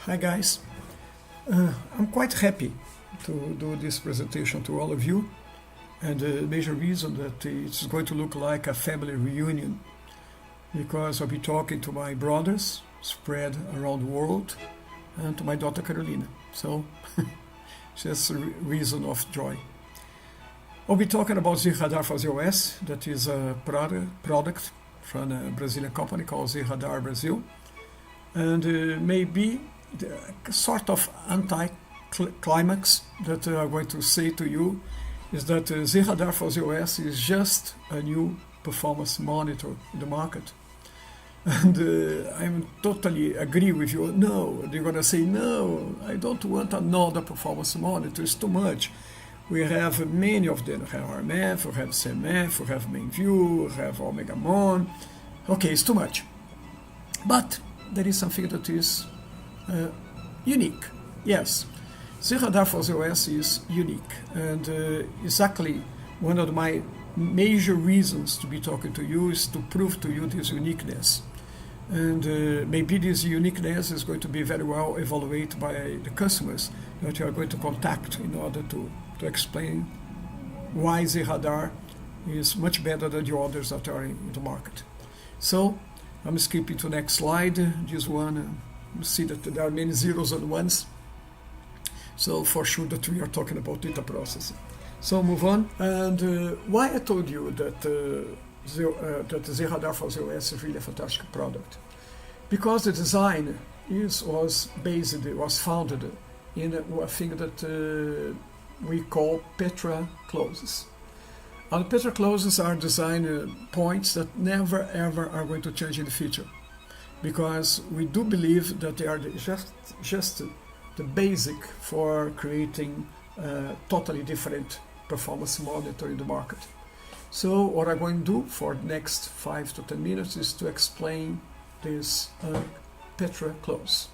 Hi guys, I'm quite happy to do this presentation to all of you, and the major reason that it's going to look like a family reunion because I'll be talking to my brothers spread around the world and to my daughter Carolina, so just a reason of joy. I'll be talking about zRadar for zOS, that is a product from a Brazilian company called zRadar Brazil, and maybe the sort of anti-climax that I'm going to say to you is that zRadar for zOS is just a new performance monitor in the market. And I'm totally agree with you. No, they're going to say, no, I don't want another performance monitor. It's too much. We have many of them. We have RMF, we have CMF, we have MainView, we have Omega Mon. Okay, it's too much. But there is something that is unique. Yes, zRadar for zOS is unique, and exactly one of my major reasons to be talking to you is to prove to you this uniqueness. And maybe this uniqueness is going to be very well evaluated by the customers that you are going to contact in order to explain why zRadar is much better than the others that are in the market. So I'm skipping to the next slide. This one, you see that there are many zeros and ones. So for sure that we are talking about data processing. So move on. And why I told you that that zRadar for zOS is really a fantastic product? Because the design was founded in a thing that we call Petra clauses. And Petra clauses are design points that never ever are going to change in the future, because we do believe that they are just the basic for creating a totally different performance monitor in the market. So what I'm going to do for the next 5 to 10 minutes is to explain this Petra clause.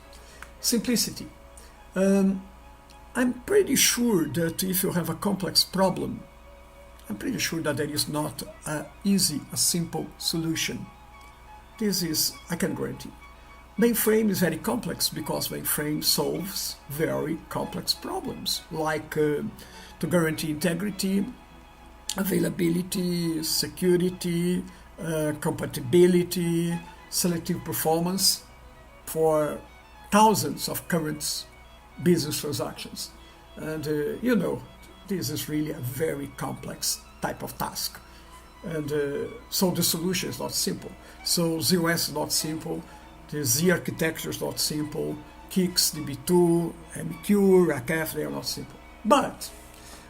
Simplicity. I'm pretty sure that if you have a complex problem, I'm pretty sure that there is not a simple solution. This is, I can guarantee. Mainframe is very complex because mainframe solves very complex problems, like to guarantee integrity, availability, security, compatibility, selective performance for thousands of current business transactions. And this is really a very complex type of task. And so the solution is not simple. So zOS is not simple. The Z architecture is not simple. Kix, DB2, MQ, RACF, they are not simple. But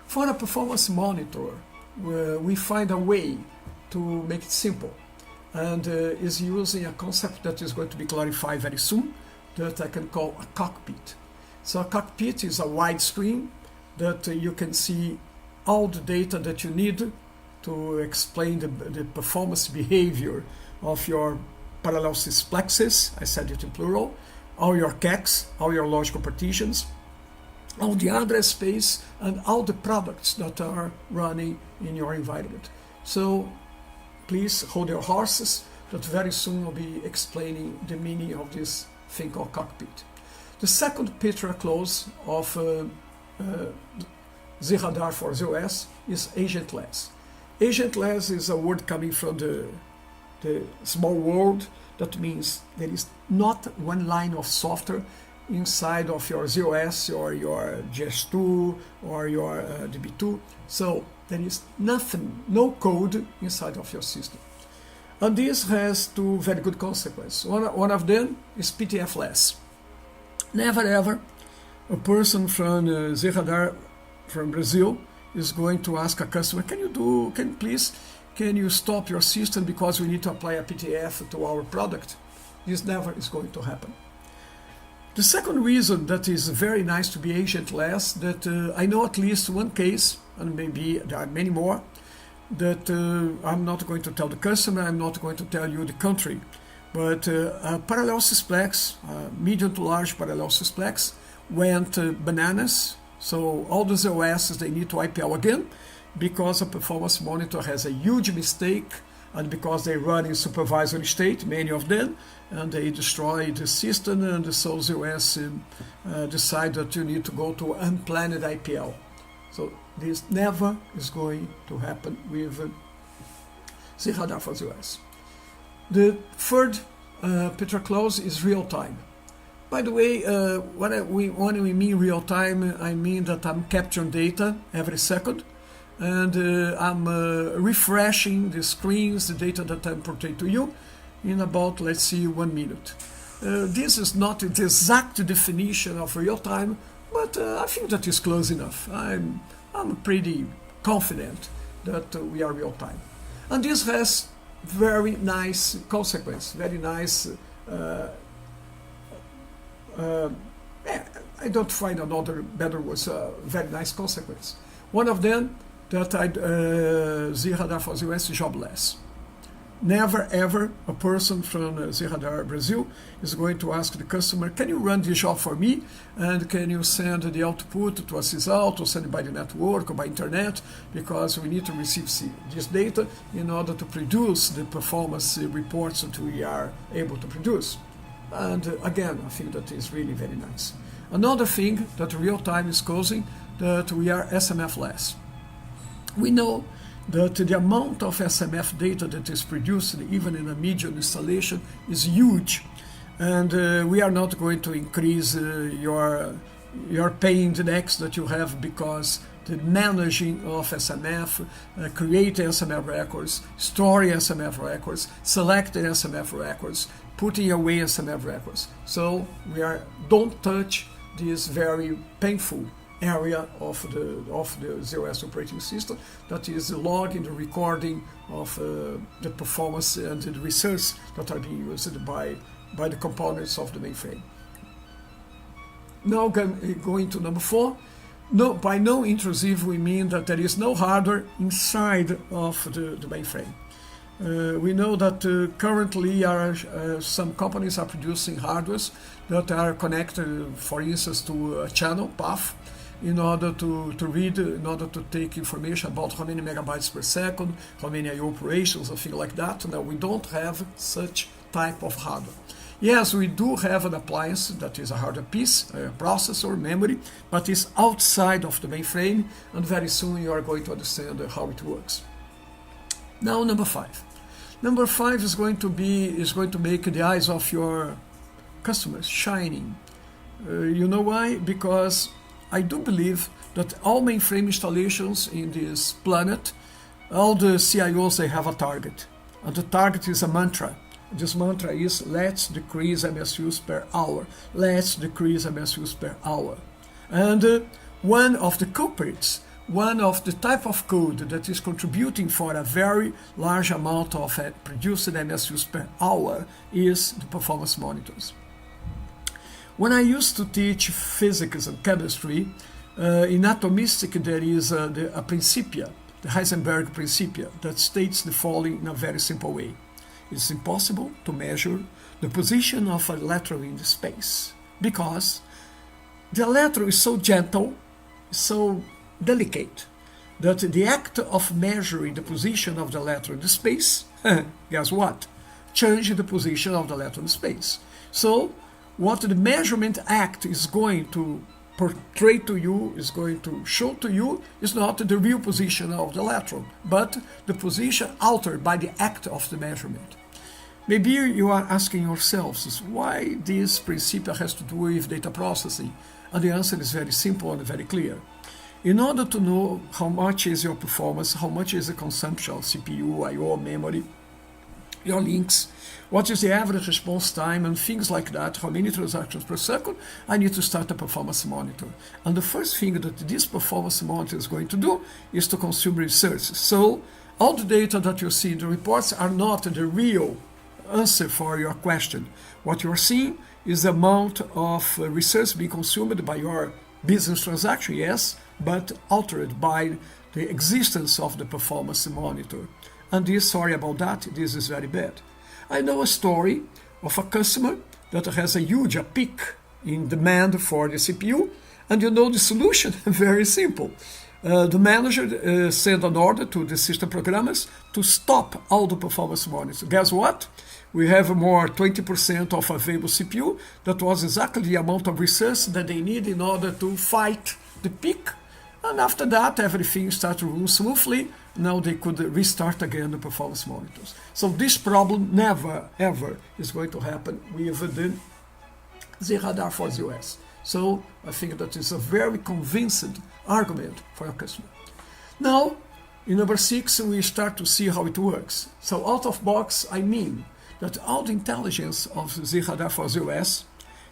for a performance monitor, we find a way to make it simple, and is using a concept that is going to be clarified very soon, that I can call a cockpit. So a cockpit is a wide screen that you can see all the data that you need to explain the performance behavior of your parallel sysplexes, I said it in plural, all your CACs, all your logical partitions, all the address space, and all the products that are running in your environment. So please hold your horses, that very soon I'll be explaining the meaning of this thing called cockpit. The second Petra clause of zRadar for zOS is agentless. Agentless is a word coming from the small world. That means there is not one line of software inside of your zOS or your GS2 or your DB2. So there is nothing, no code inside of your system. And this has two very good consequences. One of them is PTF-less. Never ever a person from zRadar from Brazil is going to ask a customer, can you stop your system because we need to apply a PTF to our product? This never is going to happen. The second reason that is very nice to be agentless, that I know at least one case, and maybe there are many more, that I'm not going to tell the customer, I'm not going to tell you the country, but a parallel sysplex, medium to large parallel sysplex, went bananas. So all the zOSs, they need to IPL again, because a performance monitor has a huge mistake and because they run in supervisory state, many of them, and they destroy the system, and so zOS decide that you need to go to unplanned IPL. So this never is going to happen with zRadar for zOS. The third Petra clause is real time. By the way, when we mean real time, I mean that I'm capturing data every second, and I'm refreshing the screens, the data that I'm portraying to you, in about, let's see, 1 minute. This is not the exact definition of real time, but I think that is close enough. I'm pretty confident that we are real time. And this has very nice consequence, very nice, I don't find another better was very nice consequence. One of them, that zRadar for zOS is jobless. Never ever a person from zRadar Brazil is going to ask the customer, can you run this job for me? And can you send the output to a sysalt, or send it by the network or by internet? Because we need to receive this data in order to produce the performance reports that we are able to produce. And again, I think that is really very nice. Another thing that real time is causing, that we are SMF less. We know that the amount of SMF data that is produced, even in a medium installation, is huge. And we are not going to increase your pain index that you have, because the managing of SMF, create SMF records, store SMF records, select SMF records, putting away SMF records. So don't touch this very painful area of the zOS operating system, that is the logging, the recording of the performance and the research that are being used by the components of the mainframe. Now going to number 4. No, by no intrusive we mean that there is no hardware inside of the mainframe. We know that currently some companies are producing hardwares that are connected, for instance, to a channel path, in order to read, in order to take information about how many megabytes per second, how many I/O operations, or things like that. Now, we don't have such type of hardware. Yes, we do have an appliance that is a hardware piece, a processor, memory, but it's outside of the mainframe, and very soon you are going to understand how it works. Now, number 5. Number 5 is going to make the eyes of your customers shining. You know why? Because I do believe that all mainframe installations in this planet, all the CIOs, they have a target. And the target is a mantra. This mantra is, let's decrease MSUs per hour. Let's decrease MSUs per hour. And one of the culprits, one of the type of code that is contributing for a very large amount of produced MSUs per hour is the performance monitors. When I used to teach physics and chemistry, in atomistic there is a principia, the Heisenberg principia, that states the following in a very simple way. It's impossible to measure the position of an electron in the space, because the electron is so gentle, so delicate, that the act of measuring the position of the electron in the space, guess what? Change the position of the electron in space. So what the measurement act is going to portray to you, is going to show to you, is not the real position of the electron, but the position altered by the act of the measurement. Maybe you are asking yourselves, why this principle has to do with data processing? And the answer is very simple and very clear. In order to know how much is your performance, how much is the consumption of CPU, I/O, memory, your links, what is the average response time, and things like that, how many transactions per second, I need to start a performance monitor. And the first thing that this performance monitor is going to do is to consume research. So all the data that you see in the reports are not the real answer for your question. What you are seeing is the amount of research being consumed by your business transaction, yes, but altered by the existence of the performance monitor. And this, sorry about that, this is very bad. I know a story of a customer that has a huge peak in demand for the CPU, and you know the solution, very simple. The manager sent an order to the system programmers to stop all the performance monitors. Guess what? We have more 20% of available CPU. That was exactly the amount of resource that they need in order to fight the peak. And after that, everything started to run smoothly. Now they could restart again the performance monitors. So this problem never, ever is going to happen with the zRadar for zOS. So I think that is a very convincing argument for your customer. Now, in number 6, we start to see how it works. So out of box, I mean that all the intelligence of zRadar for zOS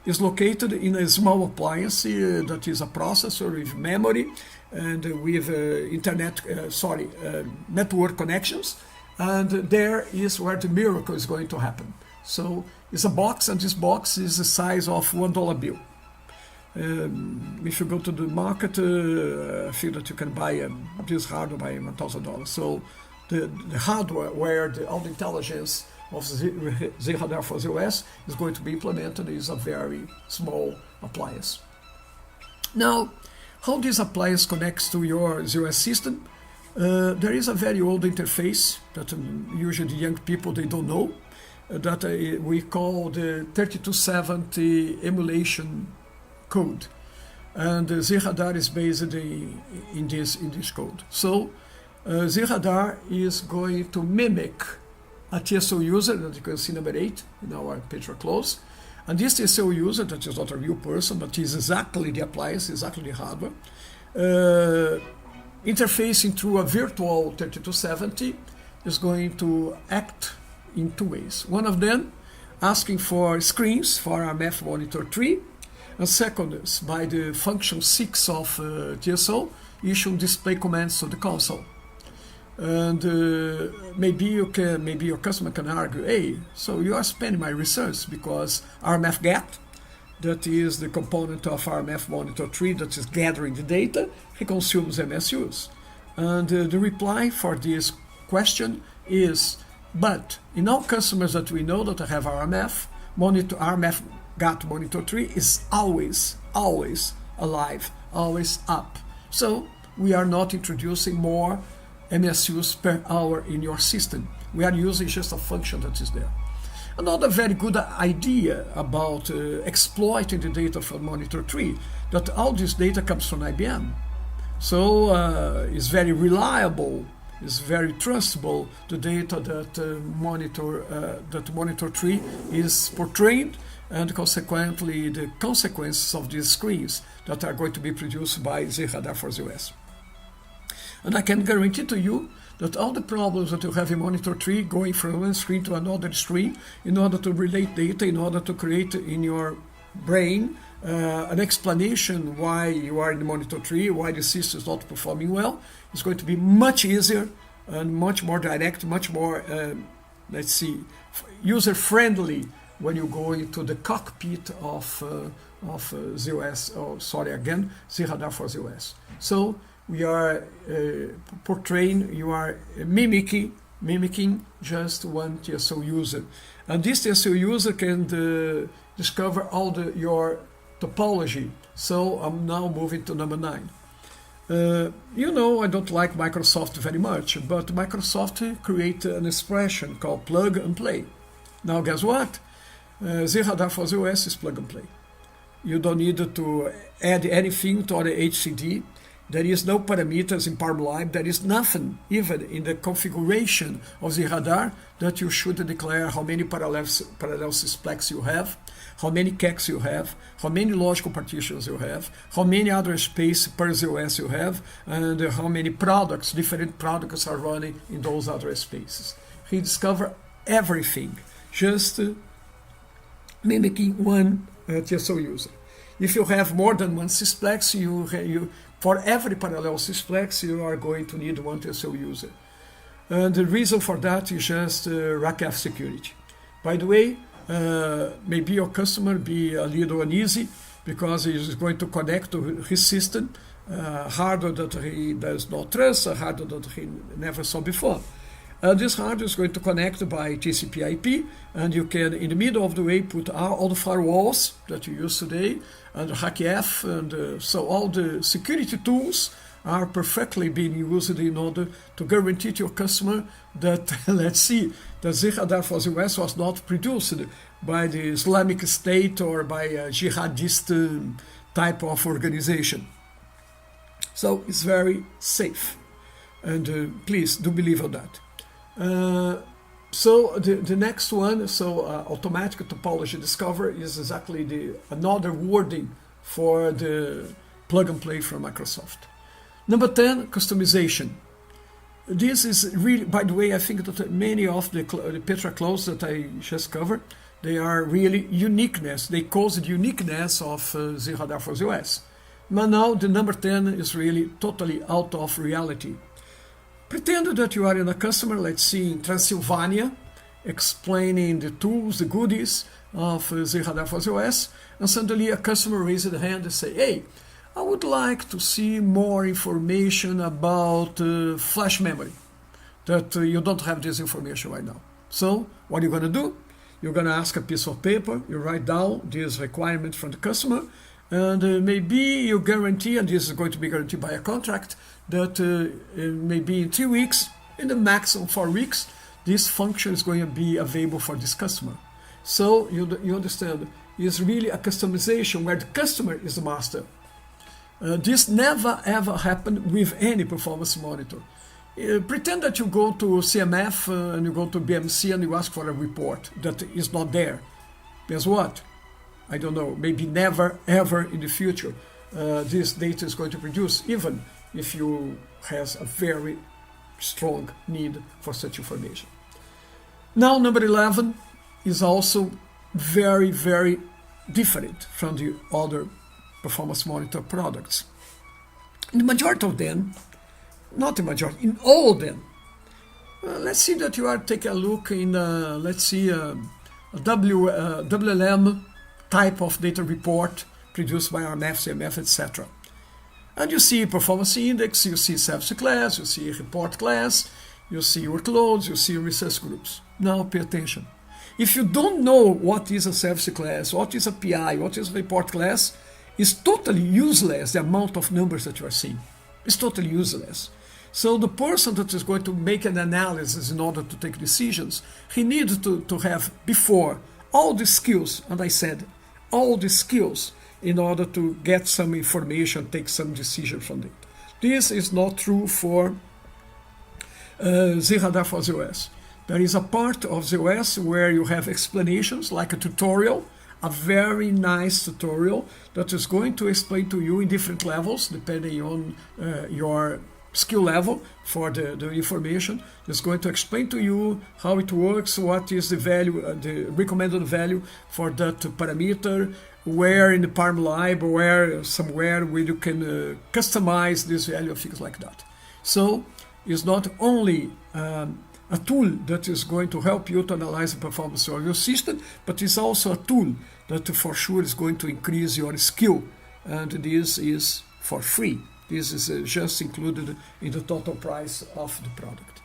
is located in a small appliance that is a processor with memory and with network connections. And there is where the miracle is going to happen. So it's a box, and this box is the size of $1 bill. If you go to the market, I feel that you can buy this hardware by $1,000. So the hardware where all the intelligence of zRadar for zOS is going to be implemented is a very small appliance. Now, how this appliance connects to your zOS system? There is a very old interface that usually the young people, they don't know, that we call the 3270 emulation code. And zRadar is based in this code. So zRadar is going to mimic a TSO user that you can see number 8 in our picture close. And this TSO user, that is not a real person, but is exactly the appliance, exactly the hardware, interfacing through a virtual 3270 is going to act in 2 ways. One of them, asking for screens for RMF monitor 3, and second is by the function 6 of TSO, issuing display commands to the console. And maybe your customer can argue, hey, so you are spending my resource because RMF get, that is the component of RMF monitor 3 that is gathering the data, he consumes MSUs. And the reply for this question is, but in all customers that we know that have RMF GAT monitor 3 is always alive, always up. So we are not introducing more MSUs per hour in your system. We are using just a function that is there. Another very good idea about exploiting the data from monitor 3, that all this data comes from IBM. So it's very reliable, it's very trustable, the data that monitor 3 is portraying, and consequently the consequences of these screens that are going to be produced by zRadar for zOS. And I can guarantee to you that all the problems that you have in monitor 3 going from one screen to another screen in order to relate data, in order to create in your brain an explanation why you are in monitor 3, why the system is not performing well, is going to be much easier and much more direct, much more, user-friendly when you go into the cockpit of zOS, zRadar for zOS. So we are portraying, you are mimicking just one TSO user. And this TSO user can discover all your topology. So I'm now moving to number 9. I don't like Microsoft very much, but Microsoft created an expression called plug and play. Now guess what? zRadar for zOS is plug and play. You don't need to add anything to the HCD. There is no parameters in ParmLive. There is nothing, even in the configuration of zRadar, that you should declare how many parallel sysplex you have, how many CACs you have, how many logical partitions you have, how many address space per zOS you have, and how many different products are running in those address spaces. He discovered everything, just mimicking one TSO user. If you have more than one sysplex, for every parallel sysplex, you are going to need one TSO user. And the reason for that is just RACF security. By the way, maybe your customer be a little uneasy because he is going to connect to his system, hardware that he does not trust, a hardware that he never saw before. This hardware is going to connect by TCP/IP, and you can, in the middle of the way, put all the firewalls that you use today, and RACF, and so all the security tools are perfectly being used in order to guarantee to your customer that, let's see, the zRadar for the zOS was not produced by the Islamic State or by a jihadist type of organization. So it's very safe, and please do believe on that. So the next one, automatic topology discovery is exactly another wording for the plug and play from Microsoft. Number 10, customization. This is really, by the way, I think that many of the Petra clothes that I just covered, they are really uniqueness. They cause the uniqueness of zRadar for zOS. But now the number 10 is really totally out of reality. Pretend that you are in a customer, let's see, in Transylvania, explaining the tools, the goodies of zRadar for zOS, and suddenly a customer raises a hand and say, hey, I would like to see more information about flash memory, that you don't have this information right now. So what are you going to do? You're going to ask a piece of paper, you write down this requirement from the customer, and maybe you guarantee, and this is going to be guaranteed by a contract, that maybe in 3 weeks, in the maximum 4 weeks, this function is going to be available for this customer. So you understand, it's really a customization where the customer is the master. This never ever happened with any performance monitor. Pretend that you go to CMF and you go to BMC and you ask for a report that is not there. Guess what? I don't know, maybe never ever in the future this data is going to produce, even if you has a very strong need for such information. Now number 11 is also very, very different from the other performance monitor products. In the majority of them, not the majority, in all of them, let's see that you are taking a look in, let's see, a WLM type of data report produced by RMF, CMF, etc. And you see performance index, you see service class, you see report class, you see workloads, you see resource groups. Now pay attention. If you don't know what is a service class, what is a PI, what is a report class, it's totally useless, the amount of numbers that you are seeing. It's totally useless. So the person that is going to make an analysis in order to take decisions, he needs to have before all the skills, and I said all the skills, in order to get some information, take some decision from it. This is not true for zRadar for zOS. There is a part of zOS where you have explanations, like a tutorial, a very nice tutorial that is going to explain to you in different levels, depending on your skill level for the information. It's going to explain to you how it works, what is the value, the recommended value for that parameter, where in the parm lib, where somewhere where you can customize this value, things like that. So it's not only a tool that is going to help you to analyze the performance of your system, but it's also a tool that for sure is going to increase your skill, and this is for free. This is just included in the total price of the product.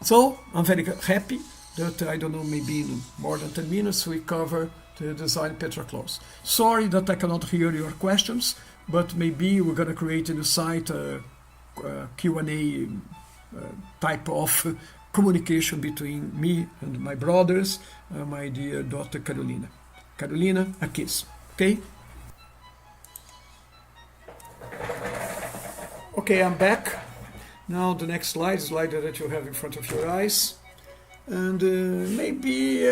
So I'm very happy that, I don't know, maybe in more than 10 minutes we cover the design Petra clause. Sorry that I cannot hear your questions, but maybe we're going to create in the site a Q&A type of communication between me and my brothers, my dear daughter Carolina. Carolina, a kiss, okay? Okay, I'm back. Now the next slide that you have in front of your eyes. And maybe,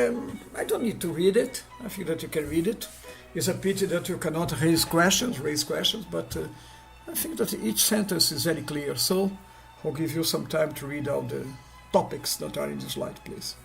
I don't need to read it. I think that you can read it. It's a pity that you cannot raise questions, but I think that each sentence is very clear. So I'll give you some time to read out the topics that are in the slide, please.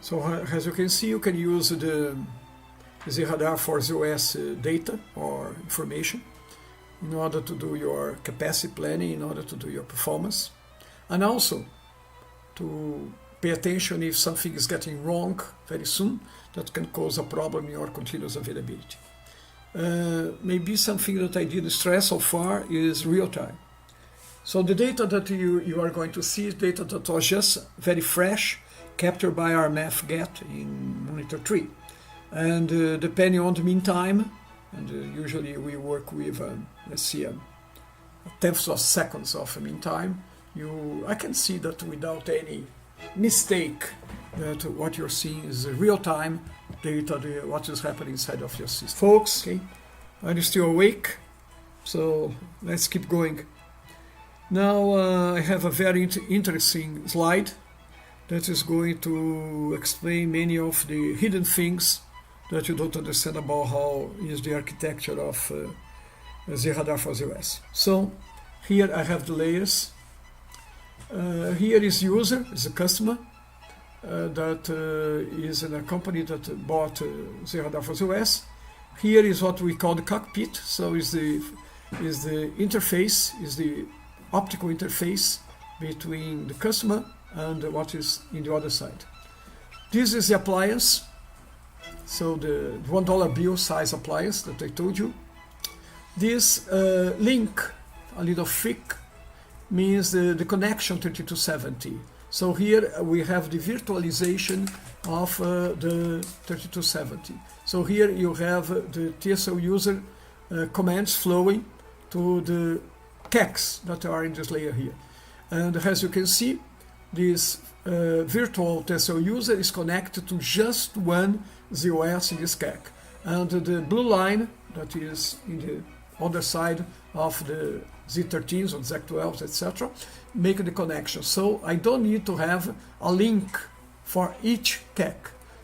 So as you can see, you can use the zRadar for zOS data or information in order to do your capacity planning, in order to do your performance, and also to pay attention if something is getting wrong very soon. That can cause a problem in your continuous availability. Maybe something that I didn't stress so far is real time. So the data that you are going to see is data that was just very fresh, captured by our math get in monitor 3. And depending on the mean time, and usually we work with, let's see, a tenth of seconds of mean time, I can see that without any mistake that what you're seeing is real-time data, what is happening inside of your system. Folks, okay, are you still awake? So let's keep going. Now I have a very interesting slide that is going to explain many of the hidden things that you don't understand about how is the architecture of zRadar for zOS. So here I have the layers. Here is user, is a customer that is in a company that bought zRadar for zOS. Here is what we call the cockpit. So is the interface, is the optical interface between the customer and what is in the other side. This is the appliance. So the $1 bill size appliance that I told you. This link, a little thick, means the connection 3270. So here we have the virtualization of the 3270. So here you have the TSO user commands flowing to the CACs that are in this layer here. And as you can see, this virtual TSO user is connected to just one zOS in this CAC. And the blue line that is in the other side of the Z13s or Z12s, etc., make the connection. So I don't need to have a link for each CAC.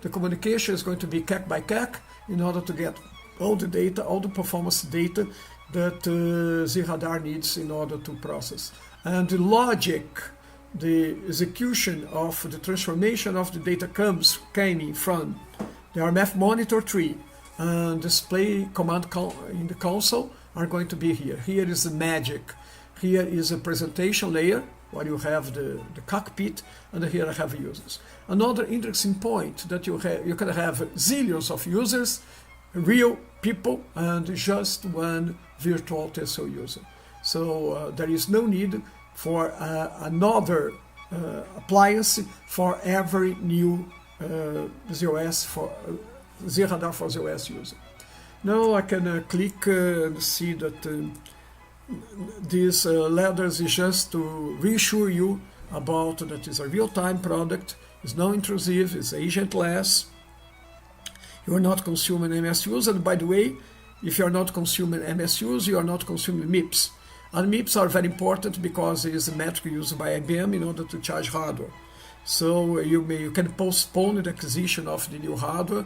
The communication is going to be CAC by CAC in order to get all the data, all the performance data that zRadar needs in order to process. And the logic, the execution of the transformation of the data came from the RMF monitor tree and display command in the console are going to be here. Here is the magic. Here is a presentation layer where you have the cockpit, and here I have users. Another interesting point that you can have zillions of users, real people, and just one virtual TSO user. So there is no need for another appliance for every new zOS for zRadar for zOS user. Now I can click and see that these ladders is just to reassure you about that is a real-time product, it's non-intrusive, it's agentless, you are not consuming MSUs, and by the way, if you are not consuming MSUs, you are not consuming MIPS. And MIPS are very important because it is a metric used by IBM in order to charge hardware. So you can postpone the acquisition of the new hardware,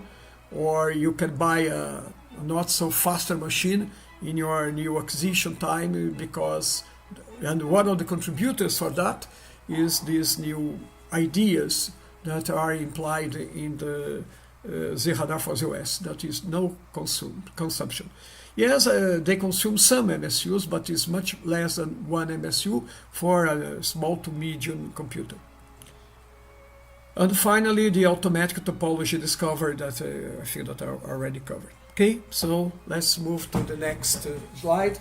or you can buy a not so faster machine in your new acquisition time, because, and one of the contributors for that is these new ideas that are implied in the zRadar for zOS, that is no consumption. Yes, they consume some MSUs, but it's much less than one MSU for a small to medium computer. And finally, the automatic topology discovery that I think that I already covered. Okay, so let's move to the next slide.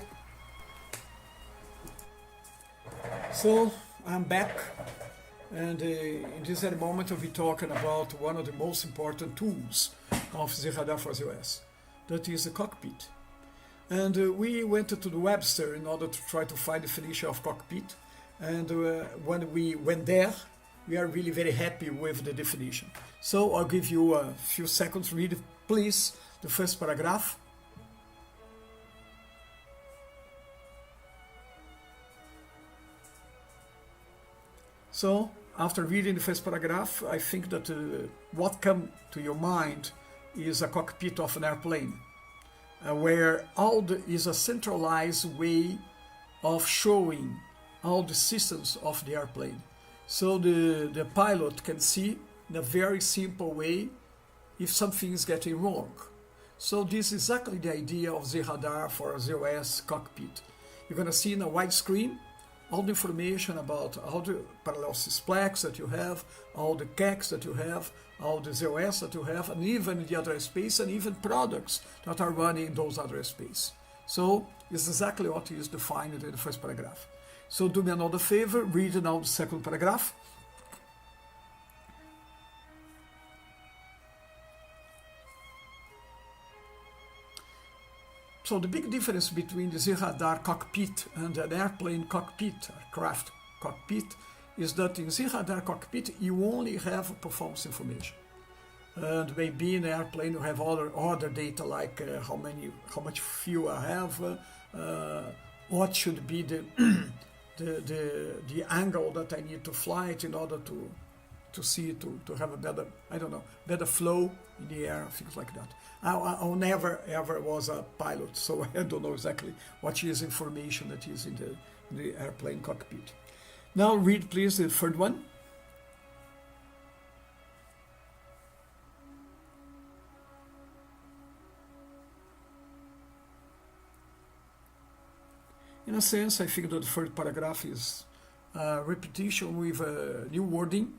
So I'm back, and in this very moment I'll be talking about one of the most important tools of zRadar for zOS, that is the cockpit. And we went to the Webster in order to try to find the definition of cockpit, and when we went there, we are really very happy with the definition. So I'll give you a few seconds, read please the first paragraph. So after reading the first paragraph, I think that what comes to your mind is a cockpit of an airplane, where is a centralized way of showing all the systems of the airplane. So the pilot can see in a very simple way if something is getting wrong. So this is exactly the idea of zRadar for zOS cockpit. You're going to see in a wide screen all the information about all the parallel sysplex that you have, all the CACs that you have, all the zOS that you have, and even the address space, and even products that are running in those address space. So it's exactly what is defined in the first paragraph. So do me another favor, read now the second paragraph. So the big difference between the zRadar cockpit and an airplane cockpit, aircraft cockpit, is that in zRadar cockpit you only have performance information. And maybe in an airplane you have other data like how much fuel I have, what should be the the angle that I need to fly it in order to see to have a better flow in the air, things like that. I never ever was a pilot, so I don't know exactly what is information that is in the airplane cockpit. Now read please the third one. In a sense, I think that the third paragraph is a repetition with a new wording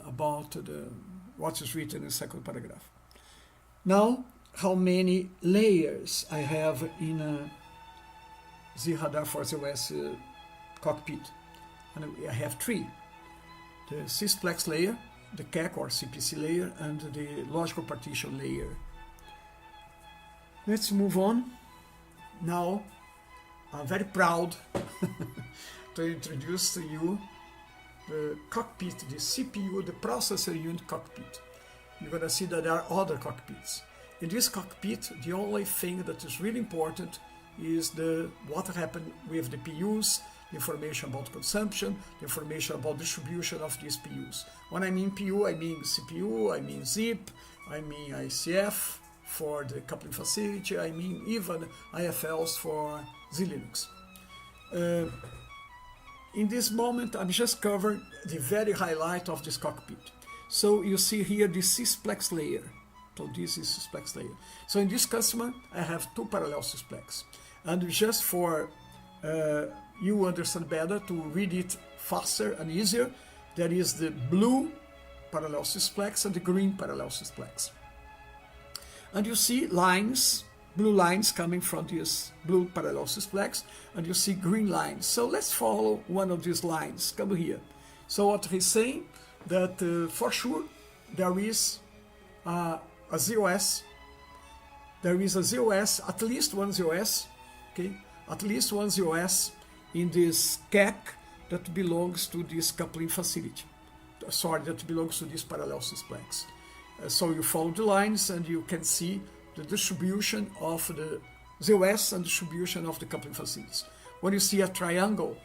about what is written in the second paragraph. Now, how many layers I have in a zRadar for zOS cockpit? And I have three. The sysplex layer, the CAC or CPC layer, and the logical partition layer. Let's move on. Now, I'm very proud to introduce to you the cockpit, the CPU, the processor unit cockpit. You're going to see that there are other cockpits. In this cockpit, the only thing that is really important is what happened with the PUs, the information about consumption, the information about distribution of these PUs. When I mean PU, I mean CPU, I mean zip, I mean ICF for the coupling facility, I mean even IFLs for zLinux. In this moment, I'm just covering the very highlight of this cockpit. So you see here the sysplex layer. So this is sysplex layer. So in this customer, I have two parallel sysplex. And just for you understand better, to read it faster and easier, there is the blue parallel sysplex and the green parallel sysplex. And you see lines, blue lines coming from this blue parallel sysplex, and you see green lines. So let's follow one of these lines. Come here. So what he's saying, that for sure there is a zOS. There is a zOS, at least one zOS, okay? At least one zOS in this CAC that belongs to this coupling facility. Sorry, that belongs to this parallel sysplex. So you follow the lines and you can see the distribution of the zOS and distribution of the coupling facilities. When you see a triangle,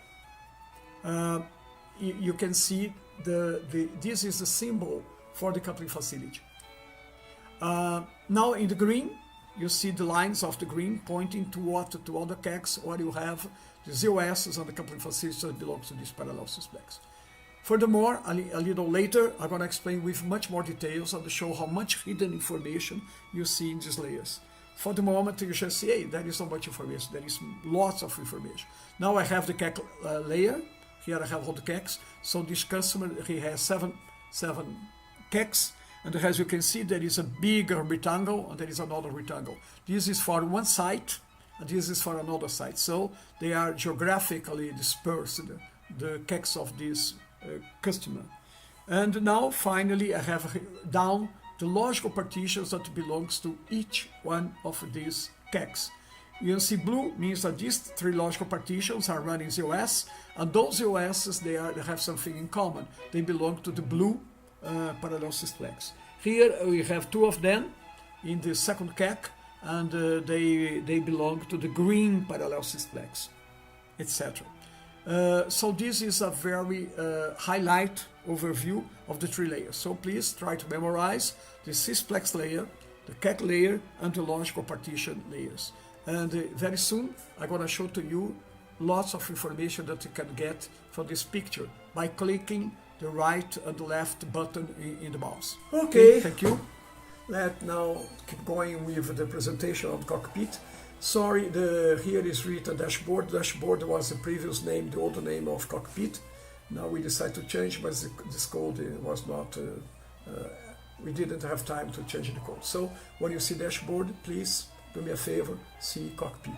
you can see this is the symbol for the coupling facility. Now in the green, you see the lines of the green pointing to all the CACs, where you have the zOSs and the coupling facilities that belongs to this parallel sysplex. Furthermore, a little later, I'm going to explain with much more details and to show how much hidden information you see in these layers. For the moment, you just see, hey, there is so much information, there is lots of information. Now I have the CAC layer, here I have all the CACs, so this customer, he has seven CACs, and as you can see, there is a bigger rectangle, and there is another rectangle. This is for one site, and this is for another site, so they are geographically dispersed, the CACs of this customer. And now finally I have down the logical partitions that belongs to each one of these CACs. You see blue means that these three logical partitions are running zOS, and those zOSs they have something in common. They belong to the blue parallel sysplex. Here we have two of them in the second CAC, and they belong to the green parallel sysplex, etc. So this is a very highlight overview of the three layers. So please try to memorize the sysplex layer, the CAC layer, and the logical partition layers. And very soon I'm going to show to you lots of information that you can get from this picture by clicking the right and the left button in the mouse. Okay, thank you. Let's now keep going with the presentation of the cockpit. Sorry, here is written dashboard. Dashboard was the previous name, the old name of cockpit. Now we decided to change, but this code was not, we didn't have time to change the code. So when you see dashboard, please do me a favor, see cockpit.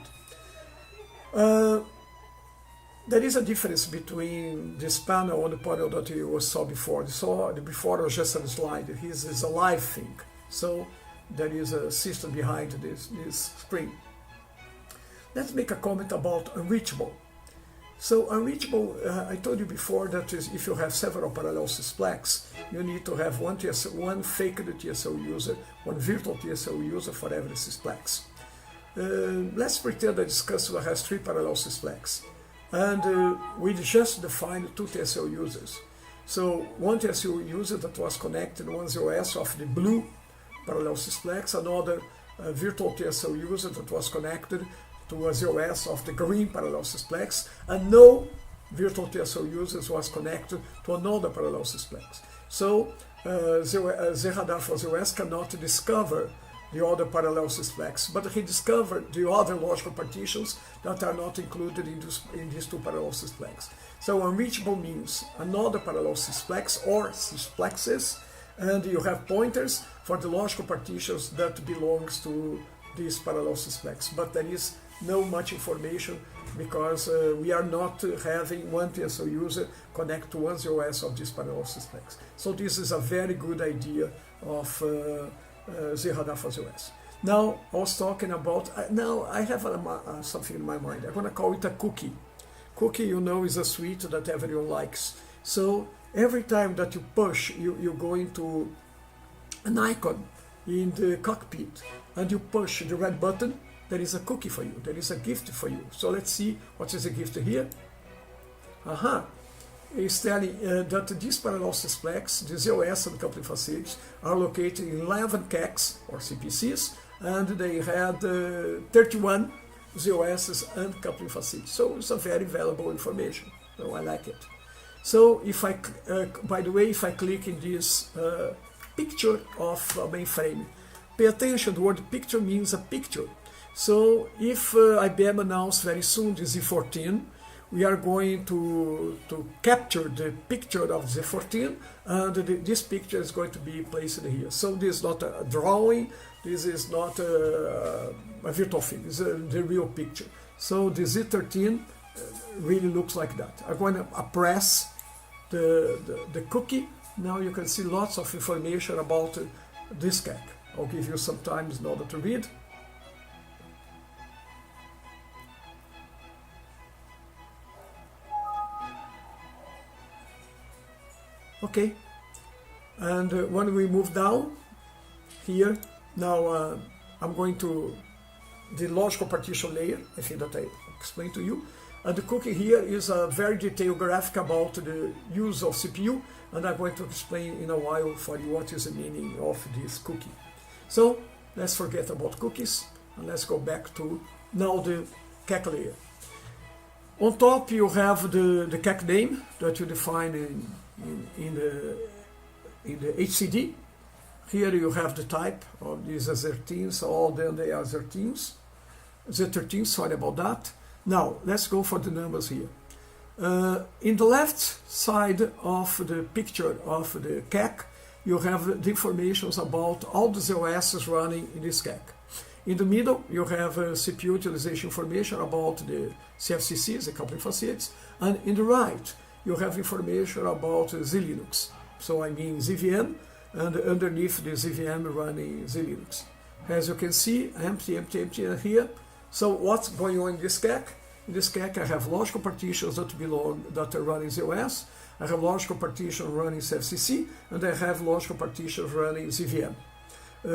There is a difference between this panel and the panel that you saw before. Before was just a slide. This is a live thing. So there is a system behind this screen. Let's make a comment about unreachable. So unreachable, I told you before that if you have several parallel sysplex, you need to have one fake TSO user, one virtual TSO user for every sysplex. Let's pretend that this customer has 3 parallel sysplex. And we just defined 2 TSO users. So one TSO user that was connected to one zOS of the blue parallel sysplex, another virtual TSO user that was connected to a zOS of the green parallel sysplex, and no virtual TSO users was connected to another parallel sysplex. So zRadar for zOS cannot discover the other parallel sysplex, but he discovered the other logical partitions that are not included in these 2 parallel sysplex. So unreachable means another parallel sysplex or sysplexes, and you have pointers for the logical partitions that belongs to this parallel sysplex, but there is no much information because we are not having one TSO user connect to one zOS of this parallel sysplex. So this is a very good idea of zRadar for zOS. Now I was talking about, now I have something in my mind. I'm going to call it a cookie. Cookie, you know, is a sweet that everyone likes. So every time that you push, you go into an icon in the cockpit and you push the red button, there is a cookie for you, there is a gift for you. So let's see what is the gift here. It's telling that this parallel sysplex, the zOS and coupling facilities are located in 11 CACs or CPCs, and they had 31 zOSs and coupling facilities. So it's a very valuable information. So I like it. So if I, by the way, if I click in this picture of a mainframe, pay attention, the word picture means a picture. So if IBM announces very soon the Z14, we are going to capture the picture of Z14, and this picture is going to be placed here. So this is not a drawing, this is not a virtual thing, it's the real picture. So the Z13 really looks like that. I'm going to press the cookie. Now you can see lots of information about this CAC. I'll give you some time in order to read. Okay, and when we move down here, now I'm going to the logical partition layer, I think that I explained to you. And the cookie here is a very detailed graphic about the use of CPU, and I'm going to explain in a while for you what is the meaning of this cookie. So let's forget about cookies, and let's go back to now the CAC layer. On top you have the CAC name that you define in the HCD. Here you have the type of these Z13s, so all then they are Z13s, sorry about that. Now let's go for the numbers here. In the left side of the picture of the CAC, you have the information about all the zOSs running in this CAC. In the middle, you have CPU utilization information about the CFCCs, the coupling facilities, and in the right, you have information about zLinux. So I mean ZVM, and underneath the ZVM running zLinux. As you can see, empty here. So what's going on in this CAC? In this CAC I have logical partitions that are running zOS, I have logical partition running CFCC, and I have logical partitions running ZVM.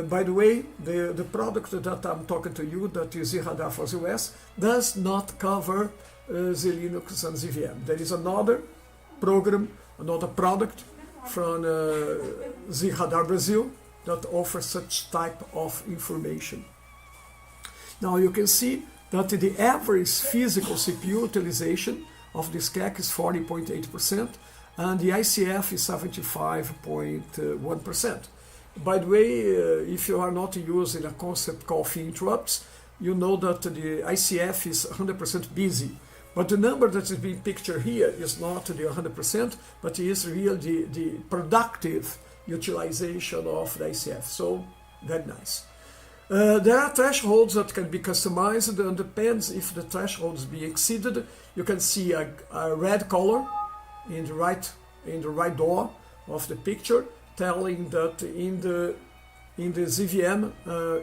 By the way, the product that I'm talking to you, that is zRadar for zOS, does not cover zLinux and ZVM. There is another program, another product from zRadar Brazil that offers such type of information. Now you can see that the average physical CPU utilization of this CAC is 40.8%, and the ICF is 75.1%. By the way, if you are not using a concept called fin interrupts, you know that the ICF is 100% busy. But the number that is being pictured here is not the 100%, but is really the productive utilization of the ICF. So, very nice. There are thresholds that can be customized, and depends if the thresholds be exceeded. You can see a red color in the right door of the picture, telling that in the ZVM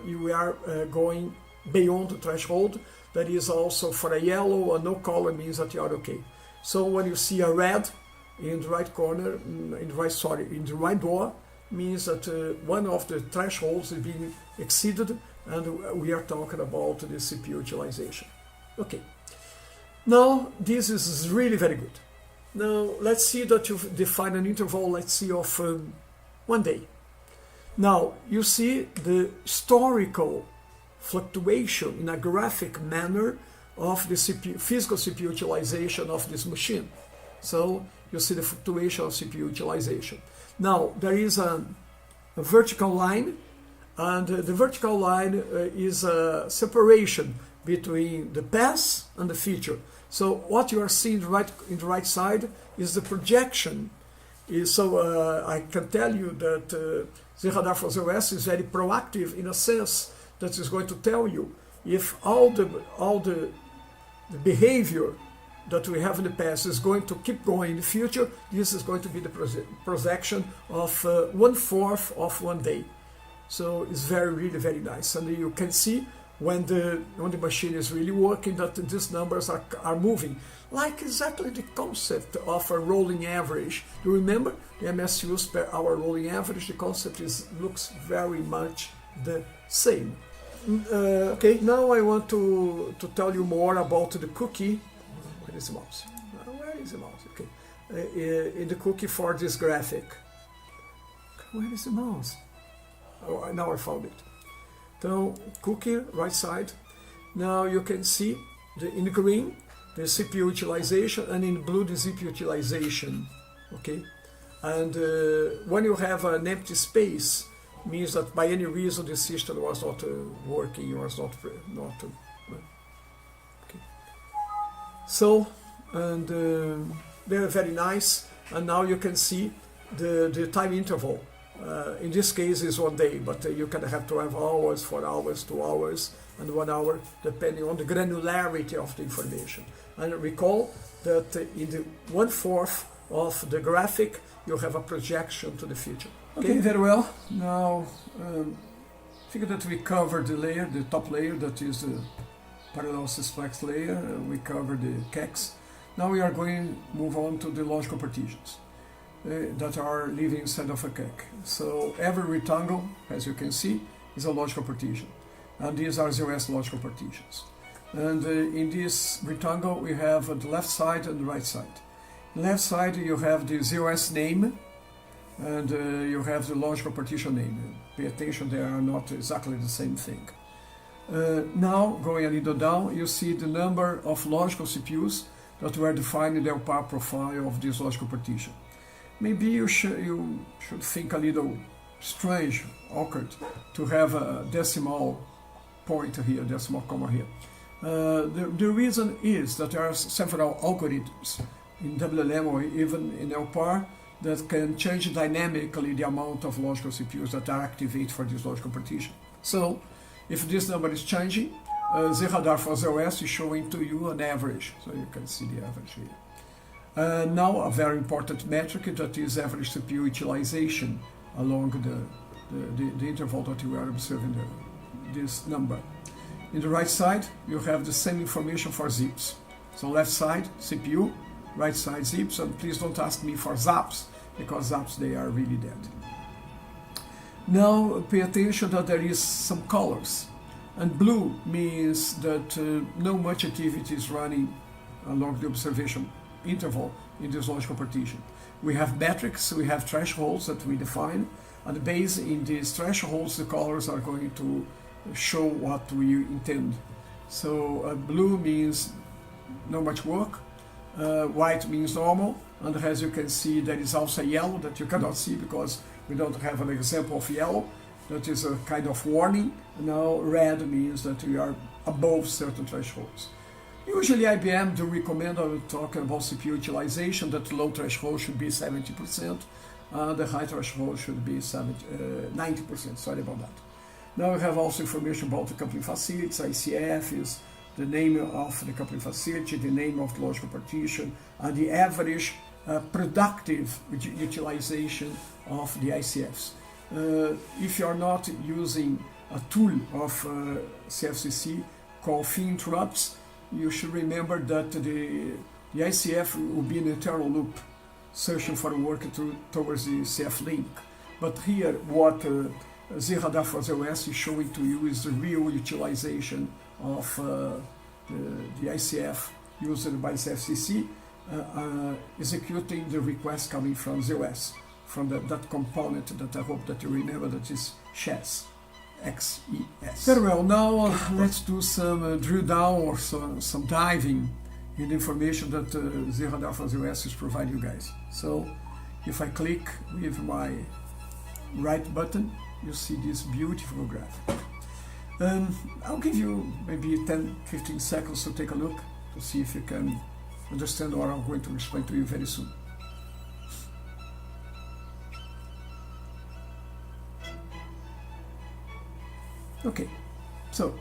you are going beyond the threshold. That is also for a yellow, a no color means that you are okay. So when you see a red in the right corner, in the right door, means that one of the thresholds is being exceeded, and we are talking about the CPU utilization. Okay. Now this is really very good. Now let's see that you define an interval, let's see, of 1 day. Now you see the historical fluctuation in a graphic manner of the physical CPU utilization of this machine. So you see the fluctuation of CPU utilization. Now there is a vertical line, and the vertical line is a separation between the past and the future. So what you are seeing in the right side is the projection. So I can tell you that zRadar for zOS is very proactive in a sense that is going to tell you if all the behavior that we have in the past is going to keep going in the future. This is going to be the projection of 1/4 of 1 day. So it's really very nice, and you can see when the machine is really working that these numbers are moving, like exactly the concept of a rolling average. You remember the MSUs per hour rolling average? The concept looks very much the same. Okay, now I want to tell you more about the cookie. Where is the mouse? Where is the mouse? Okay, in the cookie for this graphic. Where is the mouse? Oh, now I found it. So cookie, right side. Now you can see in green the CPU utilization, and in blue the CPU utilization. Okay, and when you have an empty space, means that by any reason the system was not working, was not okay. So, and they're very nice, and now you can see the time interval. In this case is 1 day, but you can have 12 hours, 4 hours, 2 hours, and 1 hour, depending on the granularity of the information. And recall that in the 1/4 of the graphic, you have a projection to the future. Okay, very well. Now, I think that we covered the top layer, that is the parallel sysplex layer. We covered the CACs. Now we are going to move on to the logical partitions that are living inside of a CAC. So every rectangle, as you can see, is a logical partition. And these are zOS logical partitions. And in this rectangle, we have the left side and the right side. Left side, you have the zOS name, and you have the logical partition name. Pay attention, they are not exactly the same thing. Now, going a little down, you see the number of logical CPUs that were defined in the LPAR profile of this logical partition. Maybe you should think a little strange, awkward, to have a decimal point here, decimal comma here. The reason is that there are several algorithms in WLM or even in LPAR that can change dynamically the amount of logical CPUs that are activated for this logical partition. So, if this number is changing, zRadar for zOS is showing to you an average, so you can see the average here. Now, a very important metric, that is average CPU utilization along the interval that you are observing this number. In the right side, you have the same information for zips. So left side, CPU, right side zips, and please don't ask me for zaps, because zaps, they are really dead. Now pay attention that there is some colors, and blue means that no much activity is running along the observation interval in this logical partition. We have metrics, we have thresholds that we define, and based in these thresholds, the colors are going to show what we intend. So blue means not much work, white means normal, and as you can see, there is also yellow that you cannot see because we don't have an example of yellow. That is a kind of warning. Now red means that we are above certain thresholds. Usually IBM do recommend, I will talk about CPU utilization, that the low threshold should be 70%, the high threshold should be 90%, sorry about that. Now we have also information about the coupling facilities. ICF is the name of the coupling facility, the name of the logical partition, and the average productive utilization of the ICFs. If you are not using a tool of CFCC called FinInterrupts, you should remember that the ICF will be an eternal loop searching for work towards the CF link. But here what zRadar for zOS is showing to you is the real utilization of the ICF used by CFCC executing the request coming from zOS, from that component that I hope that you remember, that is XES. XES. Very well, now let's do some drill down or some diving in the information that zRadar for zOS is providing you guys. So if I click with my right button, you see this beautiful graphic. I'll give you maybe 10-15 seconds to take a look to see if you can understand what I'm going to explain to you very soon. Okay, so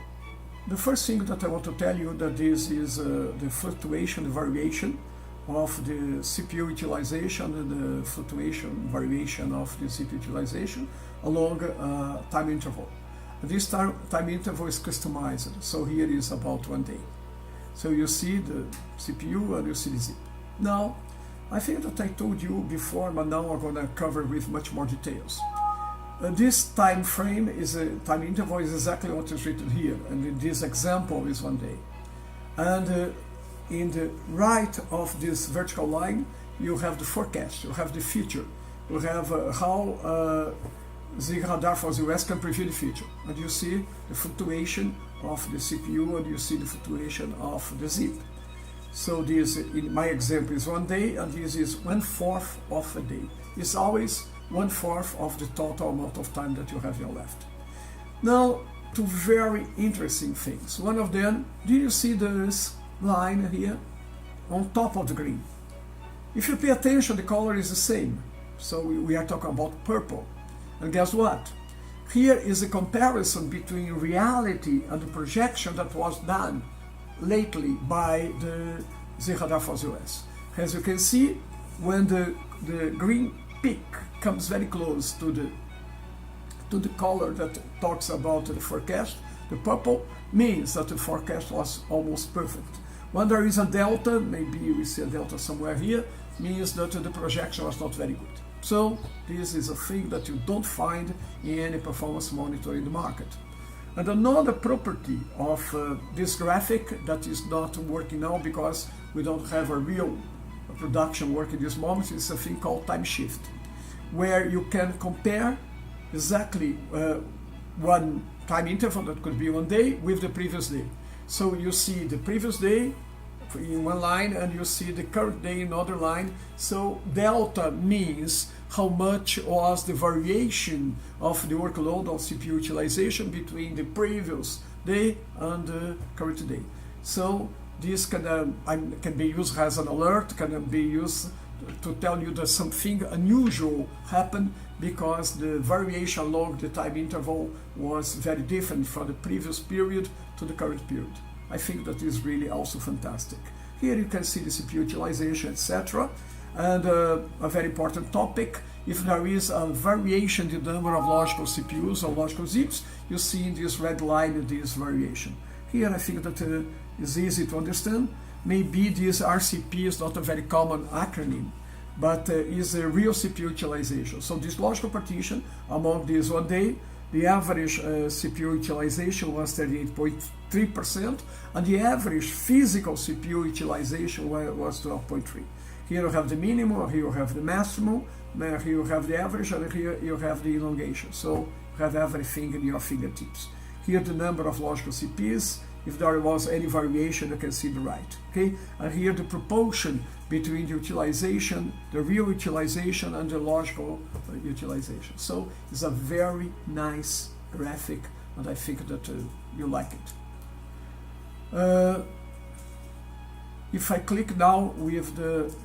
the first thing that I want to tell you that this is the fluctuation, the variation of the CPU utilization and the fluctuation variation of the CPU utilization along a time interval. This time interval is customized, so here is about 1 day. So you see the CPU and you see the zip. Now, I think that I told you before, but now I'm going to cover with much more details. This time frame is a time interval is exactly what is written here, and in this example is 1 day. And in the right of this vertical line, you have the forecast, you have the future, you have how zRadar for zOS can preview the future. And you see the fluctuation of the CPU and you see the fluctuation of the zip. So this, in my example, is 1 day, and this is 1/4 of a day. It's always 1/4 of the total amount of time that you have left. Now, two very interesting things. One of them, do you see this line here on top of the green? If you pay attention, the color is the same. So we are talking about purple. And guess what? Here is a comparison between reality and the projection that was done lately by the zRadar for zOS. As you can see, when the green peak comes very close to the color that talks about the forecast, the purple means that the forecast was almost perfect. When there is a delta, maybe we see a delta somewhere here, means that the projection was not very good. So this is a thing that you don't find in any performance monitor in the market. And another property of this graphic that is not working now because we don't have a real production work in this moment is a thing called time shift, where you can compare exactly one time interval that could be 1 day with the previous day. So you see the previous day in one line and you see the current day in another line. So delta means how much was the variation of the workload of CPU utilization between the previous day and the current day. So this can be used as an alert, can be used to tell you that something unusual happened because the variation along the time interval was very different from the previous period to the current period. I think that is really also fantastic. Here you can see the CPU utilization, etc. And a very important topic, if there is a variation in the number of logical CPUs or logical zips, you see in this red line this variation. Here I think that is easy to understand. Maybe this RCP is not a very common acronym, but is a real CPU utilization. So this logical partition among this 1 day, the average CPU utilization was 38.3%, and the average physical CPU utilization was 12.3%. Here you have the minimum, here you have the maximum, here you have the average, and here you have the elongation. So you have everything in your fingertips. Here the number of logical CPs. If there was any variation, you can see the right. Okay, and here the proportion between the utilization, the real utilization, and the logical utilization. So it's a very nice graphic, and I think that you like it. If I click now with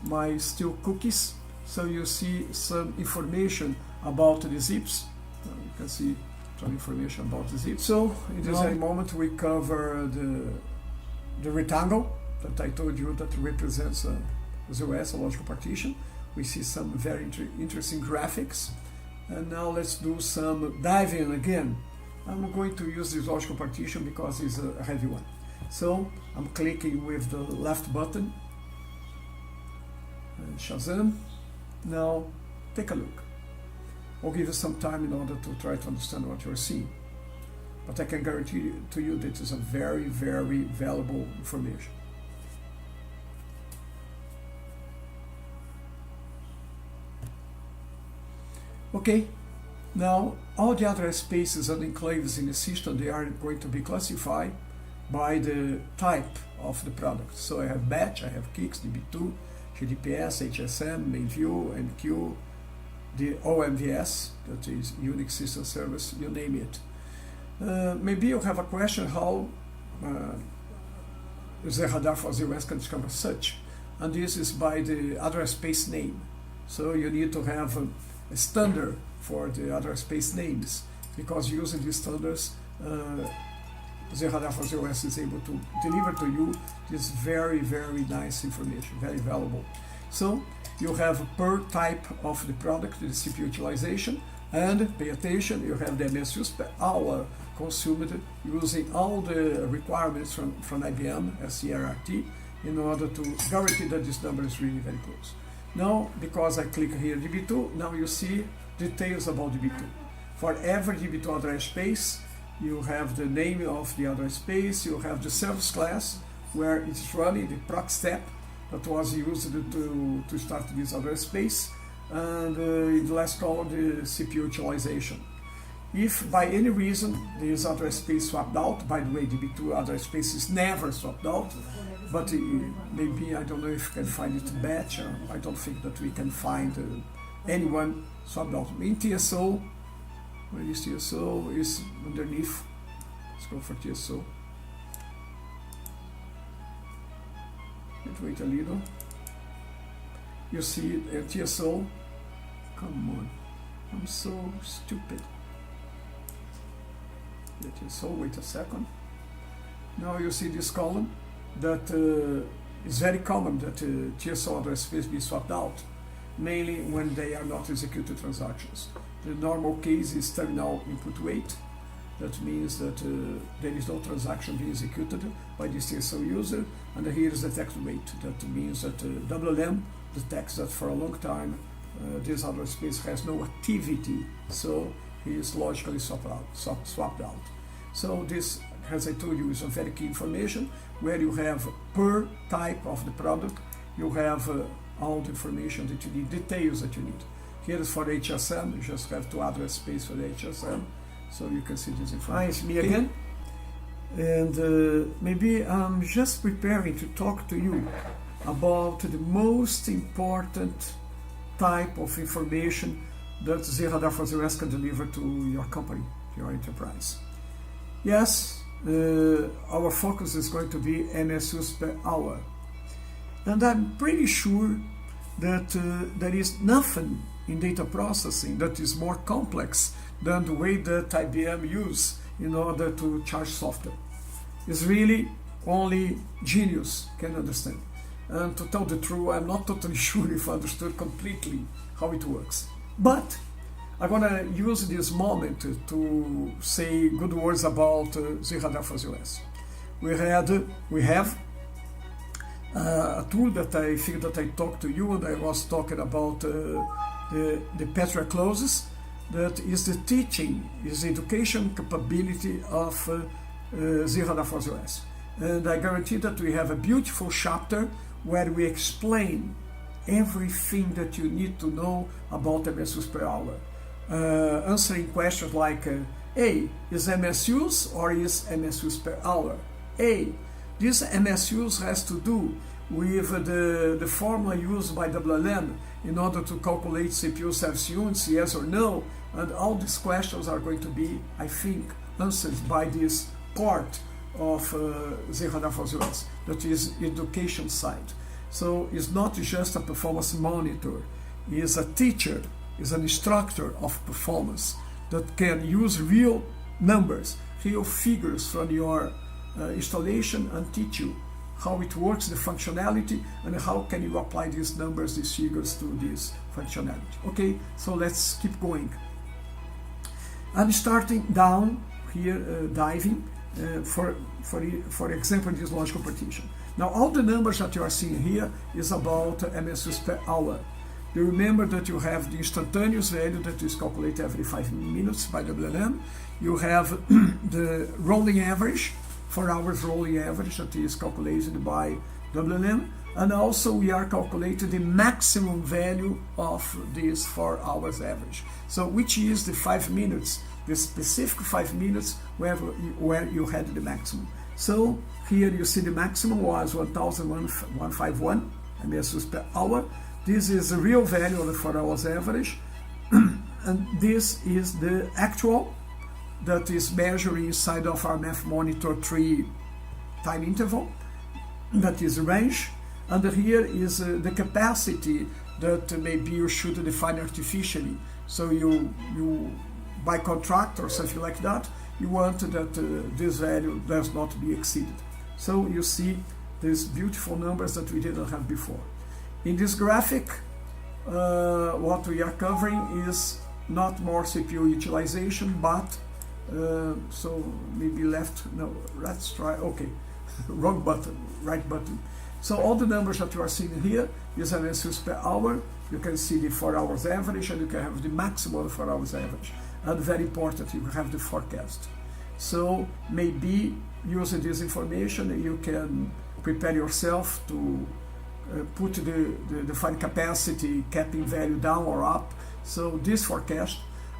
my still cookies, so you see some information about the zips. You can see some information about the zips. So in this very moment we cover the rectangle that I told you that represents zOS, a logical partition. We see some very interesting graphics. And now let's do some diving again. I'm going to use this logical partition because it's a heavy one. So I'm clicking with the left button and Shazam. Now take a look. I'll give you some time in order to try to understand what you're seeing. But I can guarantee to you that it's a very, very valuable information. Okay, now all the address spaces and enclaves in the system, they are going to be classified by the type of the product. So I have batch, I have kicks, DB2, GDPS, HSM, main view, MQ, the OMVS, that is Unix System Service, you name it. Maybe you have a question how zRadar for zOS can discover such, and this is by the address space name. So you need to have a standard for the address space names, because using these standards, zRadar for zOS is able to deliver to you this very, very nice information, very valuable. So you have per type of the product, the CPU utilization, and pay attention, you have the MSUs per hour consumed using all the requirements from IBM, zRadar, in order to guarantee that this number is really very close. Now, because I click here DB2, now you see details about DB2. For every DB2 address space, you have the name of the address space, you have the service class, where it's running the proc step that was used to start this address space, and in the last column, the CPU utilization. If by any reason this address space swapped out, by the way, DB2 address space is never swapped out, but maybe, I don't know if you can find it batch, I don't think that we can find anyone swapped out. In TSO, where is TSO? Is underneath. Let's go for TSO. Let's wait a little. You see TSO. Come on, I'm so stupid. The TSO, wait a second. Now you see this column that is very common that TSO address space be swapped out, mainly when they are not executed transactions. The normal case is terminal input wait. That means that there is no transaction being executed by this TSO user, and here is the text wait. That means that WLM detects that for a long time this address space has no activity, so he is logically swapped out. So this, as I told you, is a very key information where you have per type of the product, you have all the information that you need, details that you need. Here is for HSM, you just have to address space for the HSM, so you can see this information. Hi, it's me again. And maybe I'm just preparing to talk to you about the most important type of information that zRadar for zOS can deliver to your company, your enterprise. Yes, our focus is going to be MSUs per hour. And I'm pretty sure that there is nothing in data processing that is more complex than the way that IBM uses in order to charge software. It's really only genius can understand. And to tell the truth, I'm not totally sure if I understood completely how it works. But I'm going to use this moment to say good words about zRadar for zOS. We have a tool that I think that I talked to you, and I was talking about the Petra clauses. That is the teaching, is the education capability of zRadar for zOS. And I guarantee that we have a beautiful chapter where we explain everything that you need to know about MSUs per hour. Answering questions like, A, is MSUs or is MSUs per hour? A, this MSUs has to do with the formula used by WLM in order to calculate CPU service units, yes or no, and all these questions are going to be, I think, answered by this part of zRadar for zOS, that is education side. So it's not just a performance monitor, it's a teacher, it's an instructor of performance that can use real numbers, real figures from your installation and teach you how it works, the functionality, and how can you apply these numbers, these figures to this functionality. Okay, so let's keep going. I'm starting down here, diving, for example, this logical partition. Now, all the numbers that you are seeing here is about MSUs per hour. You remember that you have the instantaneous value that is calculated every 5 minutes by WLM. You have the rolling average, 4 hours rolling average, that is calculated by WLM. And also we are calculating the maximum value of this 4 hours average. So which is the 5 minutes, the specific 5 minutes where you had the maximum. So here you see the maximum was 1,151 MSUs per hour. This is the real value of the 4 hours average. And this is the actual that is measured inside of our Math Monitor 3 time interval. That is range. And here is the capacity that maybe you should define artificially. So you by contract or something like that, you want that this value does not be exceeded. So you see these beautiful numbers that we didn't have before. In this graphic, what we are covering is not more CPU utilization, but so maybe left, no, let's try, okay, wrong button, right button. So all the numbers that you are seeing here is MSUs per hour. You can see the 4 hours average, and you can have the maximum 4 hours average. And very important, you have the forecast. So maybe using this information, you can prepare yourself to put the defined capacity capping value down or up. So this forecast,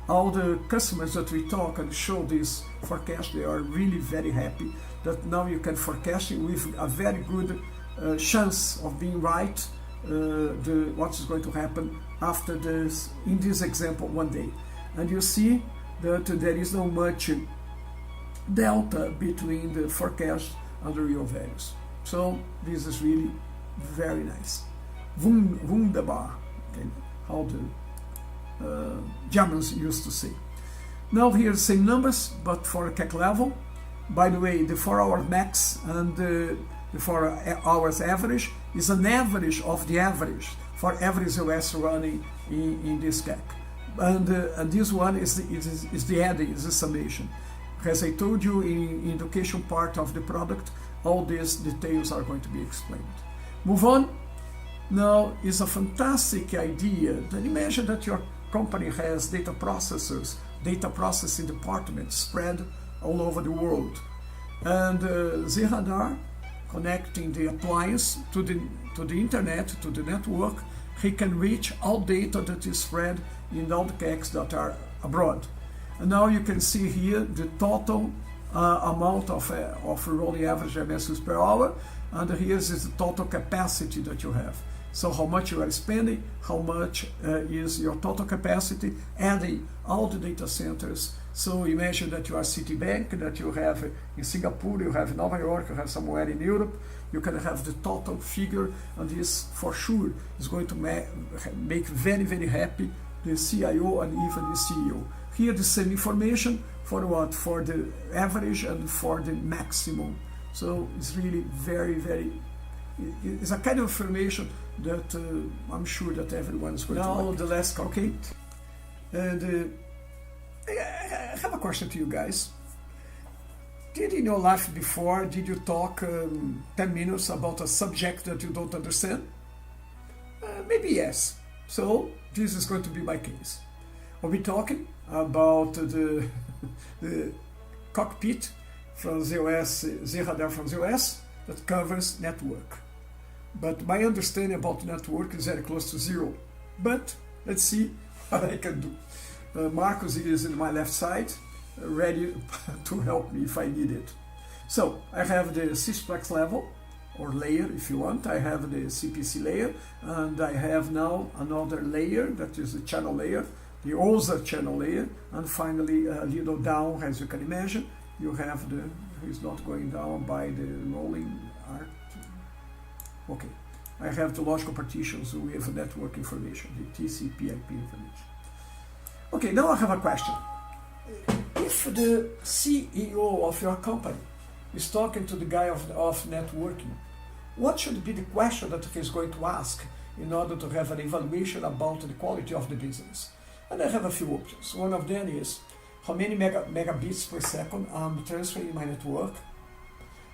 all the customers that we talk and show this forecast, they are really very happy that now you can forecast it with a very good chance of being right, what is going to happen after this, in this example, one day. And you see that there is no much delta between the forecast and the real values. So this is really very nice. Wunderbar, okay, how the Germans used to say. Now here the same numbers, but for a CAC level. By the way, the 4 hour max and the 4 hours average is an average of the average for every zOS running in this CAC. And this one is the adding, is the summation. As I told you in education part of the product, all these details are going to be explained. Move on. Now is a fantastic idea. Then imagine that your company has data processors, data processing departments spread all over the world. And zRadar, connecting the appliance to the internet, to the network, he can reach all data that is spread in all the CACs that are abroad. And now you can see here the total amount of rolling average MSUs per hour, and here is the total capacity that you have. So how much you are spending, how much is your total capacity, adding all the data centers. So imagine that you are Citibank, that you have in Singapore, you have in New York, you have somewhere in Europe. You can have the total figure, and this for sure is going to make very, very happy the CIO and even the CEO. Here the same information for what? For the average and for the maximum. So it's really very, very, it's a kind of information that I'm sure that everyone is going to like. Now the last calculate. And I have a question to you guys. Did in your life before, did you talk 10 minutes about a subject that you don't understand? Maybe yes. So this is going to be my case. I'll be talking about the cockpit from zOS, zRadar from zOS, that covers network. But my understanding about network is very close to zero. But let's see what I can do. Marcos is in my left side, ready to help me if I need it. So I have the sysplex level, or layer if you want. I have the CPC layer, and I have now another layer that is the channel layer, the OSA channel layer, and finally a little down, as you can imagine, you have it's not going down by the rolling arc. Okay, I have the logical partitions with network information, the TCP/IP information. Okay, now I have a question. If the CEO of your company is talking to the guy of networking, what should be the question that he's going to ask in order to have an evaluation about the quality of the business? And I have a few options. One of them is, how many megabits per second I'm transferring my network?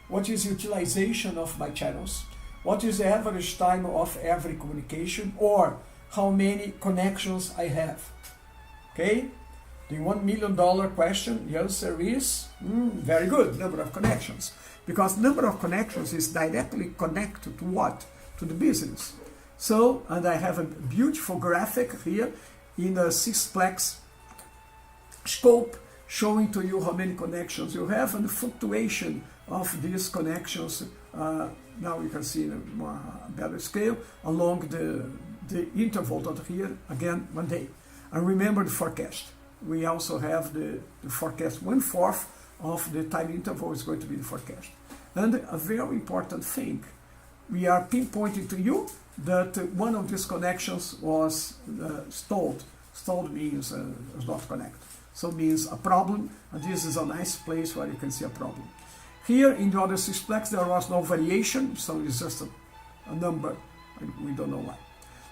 What is utilization of my channels? What is the average time of every communication? Or how many connections I have? Okay? The $1 million question, the answer is very good, number of connections. Because number of connections is directly connected to what? To the business. So, and I have a beautiful graphic here in a 6-plex scope showing to you how many connections you have and the fluctuation of these connections. Now you can see in a more better scale along the interval that here, again, 1 day. And remember the forecast. We also have the forecast, 1/4 of the time interval is going to be the forecast. And a very important thing, we are pinpointing to you that one of these connections was stalled. Stalled means not connected. So means a problem, and this is a nice place where you can see a problem. Here in the other 6-plex there was no variation, so it's just a number, and we don't know why.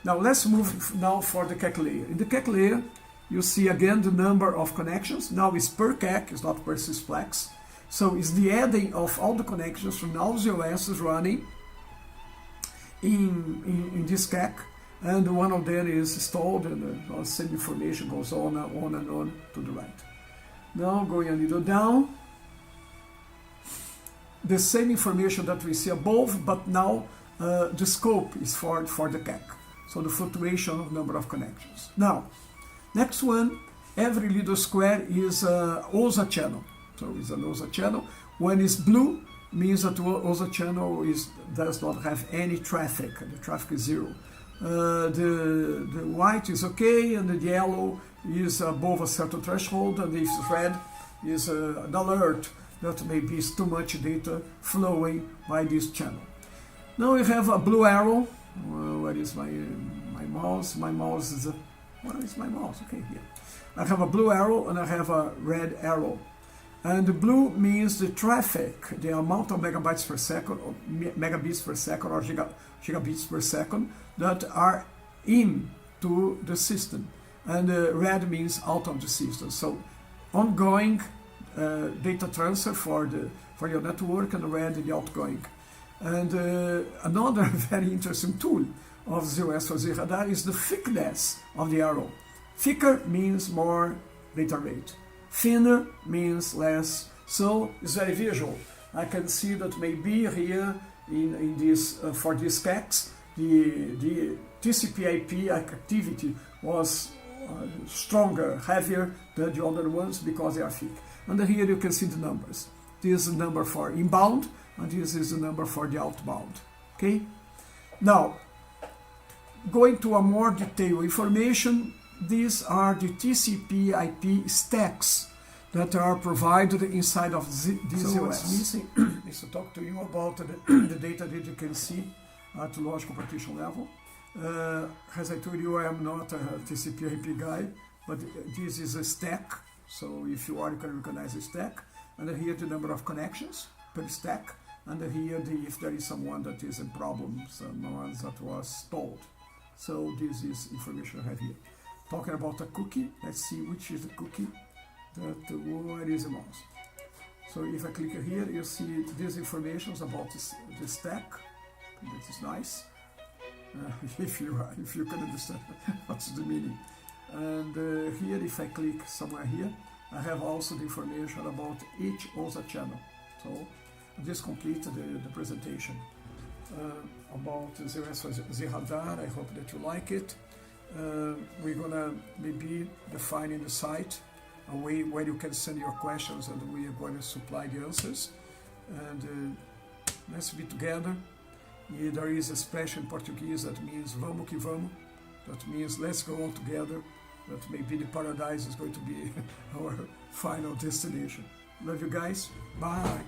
Now let's move now for the CAC layer. In the CAC layer, you see again the number of connections. Now it's per CAC, it's not per 6-plex. So it's the adding of all the connections from all zOS is running in this CAC, and one of them is stored, and the same information goes on and on to the right. Now going a little down, the same information that we see above, but now the scope is for the CAC. So the fluctuation of number of connections. Now, next one, every little square is a OSA channel. So it's an OSA channel. When it's blue, means that OSA channel does not have any traffic. The traffic is 0. The white is okay, and the yellow is above a certain threshold, and if it's red, is an alert that maybe is too much data flowing by this channel. Now we have a blue arrow. Where is my mouse? My mouse is where is my mouse? Okay, here. I have a blue arrow and I have a red arrow. And the blue means the traffic, the amount of megabytes per second, or megabits per second, or gigabits per second that are into the system. And red means out of the system. So ongoing data transfer for your network, and red the outgoing. And another very interesting tool of zOS for zRadar is the thickness of the arrow. Thicker means more data rate. Thinner means less. So it's very visual. I can see that maybe here in this for these CACs, the TCP/IP activity was stronger, heavier than the other ones because they are thick. And here you can see the numbers. This is the number for inbound, and this is the number for the outbound. Okay? Now, going to a more detailed information, these are the TCP/IP stacks that are provided inside of this OS. So what's missing is to talk to you about the data that you can see at the logical partition level. As I told you, I am not a TCP/IP guy, but this is a stack. So if you are, you can recognize a stack. And here the number of connections per stack. And here if there is someone that is in problem, someone that was stalled. So this is information I have here. Talking about a cookie, let's see which is the cookie. Where is the mouse? So if I click here, you see these information about the stack. That is nice. If you can understand what's the meaning. And here, if I click somewhere here, I have also the information about each OSA channel. So this completes the presentation about zRadar. I hope that you like it. We're gonna maybe define in the site a way where you can send your questions, and we are going to supply the answers. And let's be together. There is a expression in Portuguese that means vamos que vamos. That means let's go all together. That maybe the paradise is going to be our final destination. Love you guys. Bye.